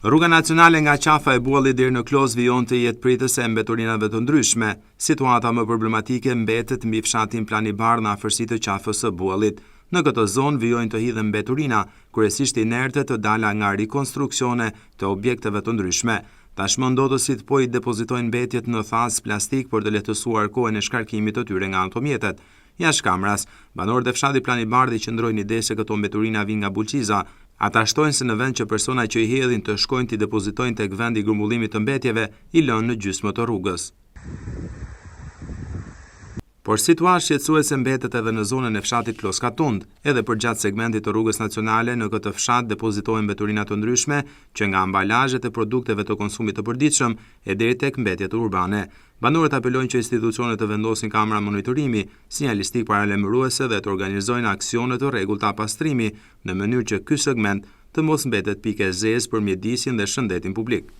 Rruga nacionale nga qafa e Buallit deri në Kloz vijon të jetë pritëse e mbeturinave të ndryshme. Situata më problematike mbetet mbi fshatin Plani Bardh në afërsi të qafës së Buallit. Në këtë zonë vijojnë të hidhen mbeturina, kryesisht inerte të dala nga rikonstruksione të objekteve të ndryshme. Tashmë ndodësit po i depozitojnë mbetjet në thas plastik për të lehtësuar kohën e shkarkimit të tyre nga automjetet. Jashtë Kamras, banorët e fshatit Plani Bardh qëndrojnë ide se këto mbeturina vijnë nga Bulqiza. Ata shtojnë se në vend që persona që i hedhin të shkojnë t'i depozitojnë tek vendi i grumbullimit të mbetjeve, i lënë në gjysmë të rrugës. Por situatë shqetësuese mbetet edhe në zonën e fshatit Kloz Katund. Edhe përgjatë segmentit të rrugës nacionale, në këtë fshat depozitohen mbeturina të ndryshme, që nga ambalazhet e produkteve të konsumit të përditshëm e deri tek mbetjet urbane. Banorët apelojnë që institucionet të vendosin kamera monitorimi, sinjalistik paralemëruese dhe të organizojnë aksione të rregullta pastrimi, në mënyrë që ky segment të mos mbetet pikë e zezë për mjedisin dhe shëndetin publik.